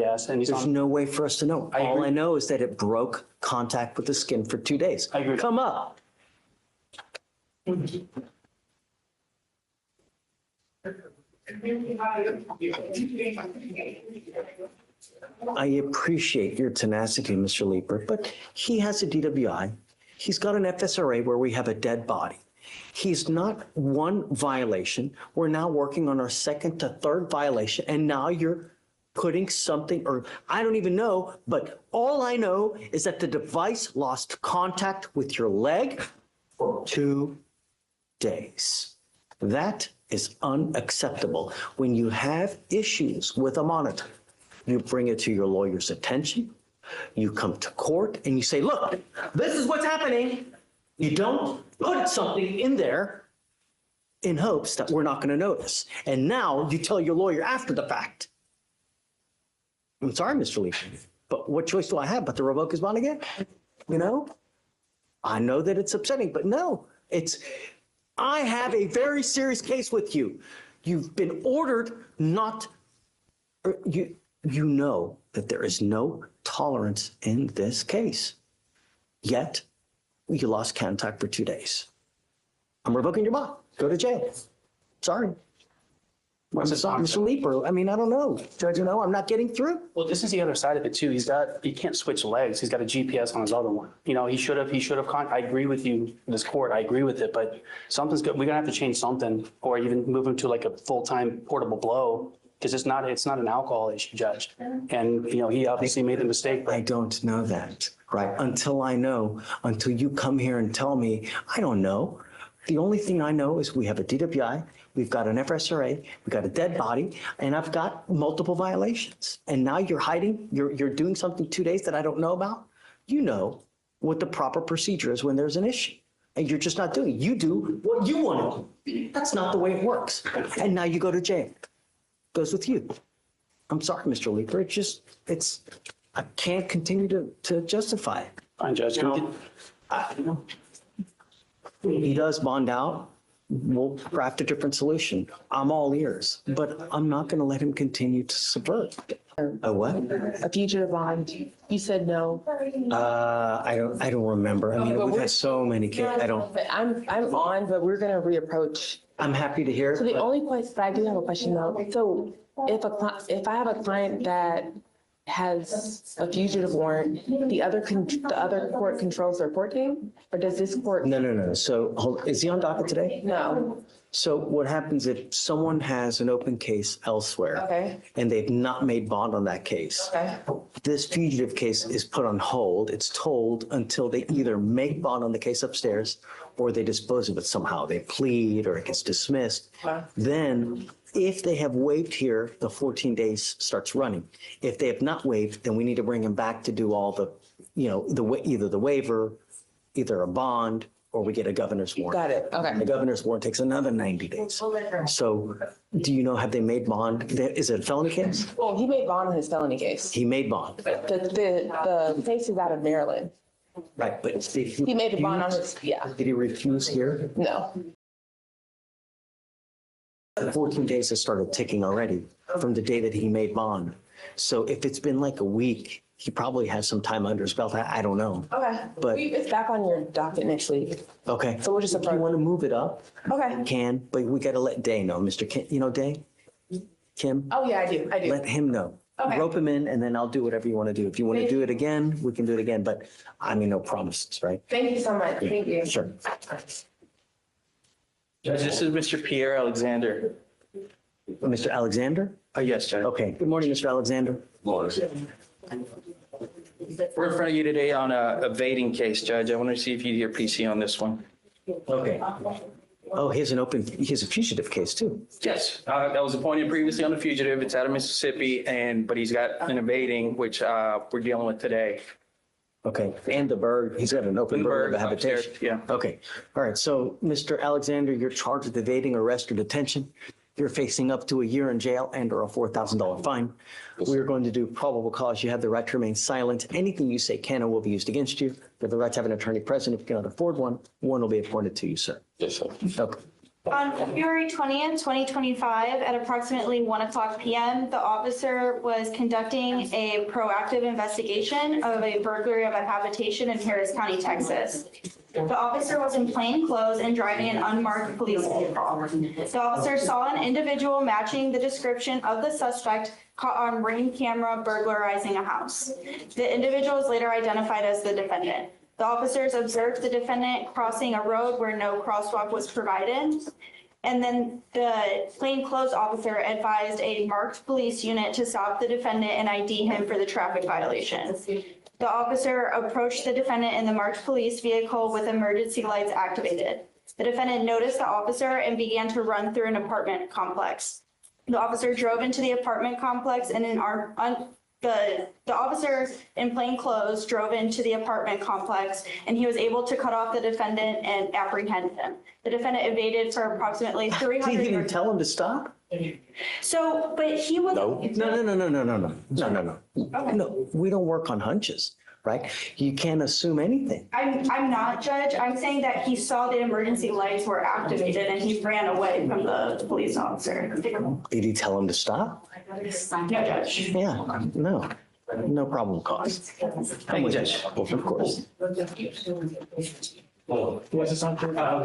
Yes, and There's no way for us to know. I All agree. I know is that it broke contact with the skin for 2 days. I agree. Come up. I appreciate your tenacity, Mr. Leeper, but he has a DWI. He's got an FSRA where we have a dead body. He's not one violation. We're now working on our second to third violation, and now you're putting something, or I don't even know, but all I know is that the device lost contact with your leg for 2 days. That is unacceptable. When you have issues with a monitor, you bring it to your lawyer's attention, you come to court and you say, look, this is what's happening. You don't put something in there in hopes that we're not going to notice. And now you tell your lawyer after the fact. I'm sorry, Mr. Lee, but what choice do I have but to revoke his bond again? You know, I know that it's upsetting, but no, I have a very serious case with you. You've been ordered not, you know that there is no tolerance in this case. Yet, you lost contact for 2 days. I'm revoking your bond. Go to jail. Sorry. Mr. Leeper, I mean, I don't know. Judge, you know, I'm not getting through. Well, this is the other side of it too. He can't switch legs. He's got a GPS on his other one. You know, he should have, I agree with you, this court, I agree with it, but something's good. We're gonna have to change something, or even move him to like a full-time portable blow, because it's not an alcohol issue, Judge. And, you know, he obviously made a mistake. I don't know that, right? Until you come here and tell me, I don't know. The only thing I know is we have a DWI, we've got an FSRA, we've got a dead body, and I've got multiple violations. And now you're hiding, you're doing something 2 days that I don't know about. You know what the proper procedure is when there's an issue, and you're just not doing it. You do what you want to do. That's not the way it works. And now you go to jail. Goes with you. I'm sorry, Mr. Leeper. I can't continue to justify it. Fine, Judge. He does bond out. We'll craft a different solution. I'm all ears, but I'm not going to let him continue to subvert. A what? A fugitive bond. You said no. I don't remember. I mean, we've had so many cases. I'm on, but we're going to reapproach. I'm happy to hear. So the only place, but I do have a question though. So if I have a client that has a fugitive warrant, the other court controls their court date, or does this court? No. So is he on docket today? No. So what happens if someone has an open case elsewhere? Okay. And they've not made bond on that case? Okay. This fugitive case is put on hold. It's told until they either make bond on the case upstairs or they dispose of it somehow. They plead or it gets dismissed. Wow. Then if they have waived here, the 14 days starts running. If they have not waived, then we need to bring him back to do all the, either the waiver, either a bond, or we get a governor's warrant. Got it. Okay. The governor's warrant takes another 90 days. So do you know, have they made bond? Is it a felony case? Well, he made bond on his felony case. He made bond. The case is out of Maryland. Right, but He made a bond on his, yeah. Did he refuse here? No. The 14 days has started ticking already from the day that he made bond. So if it's been like a week, he probably has some time under his belt. I don't know. Okay. But It's back on your docket next week. okay. So we'll just If you want to move it up, Okay. you can, but we got to let Day know, Mr. Kim, Day? Kim? Oh, yeah, I do. Let him know. Okay. Rope him in, and then I'll do whatever you want to do. If you want to do it again, we can do it again, but I mean, no promises, right? Thank you so much. Thank you. Sure. Judge, this is Mr. Pierre Alexander. Mr. Alexander? Oh, yes, Judge. Okay. Good morning, Mr. Alexander. We're in front of you today on a evading case, Judge. I want to see if you hear PC on this one. Okay. Oh, he has a fugitive case too. Yes, that was appointed previously on the fugitive. It's out of Mississippi, but he's got an evading, which we're dealing with today. Okay, and the bird, he's got an open bird habitation. Yeah. Okay, all right, so Mr. Alexander, you're charged with evading arrest or detention. You're facing up to a year in jail and or a $4,000 fine. We're going to do probable cause. You have the right to remain silent. Anything you say can and will be used against you. You have the right to have an attorney present. If you cannot afford one, one will be appointed to you, sir. Yes, sir. Okay. On February 20th, 2025, at approximately 1:00 p.m., the officer was conducting a proactive investigation of a burglary of a habitation in Harris County, Texas. The officer was in plain clothes and driving an unmarked police vehicle. The officer saw an individual matching the description of the suspect caught on ring camera burglarizing a house. The individual was later identified as the defendant. The officers observed the defendant crossing a road where no crosswalk was provided. And then the plainclothes officer advised a marked police unit to stop the defendant and ID him for the traffic violation. The officer approached the defendant in the marked police vehicle with emergency lights activated. The defendant noticed the officer and began to run through an apartment complex. The officer drove into the apartment complex and the officer in plain clothes drove into the apartment complex and he was able to cut off the defendant and apprehend him. The defendant evaded for approximately 300 He didn't yards. tell him to stop? So, but he was. No, we don't work on hunches, right? You can't assume anything. I'm not, Judge. I'm saying that he saw the emergency lights were activated and he ran away from the police officer. Did he tell him to stop? No, Judge. Yeah, no problem cause. Thank you, Judge. Of course. We'll talk right now.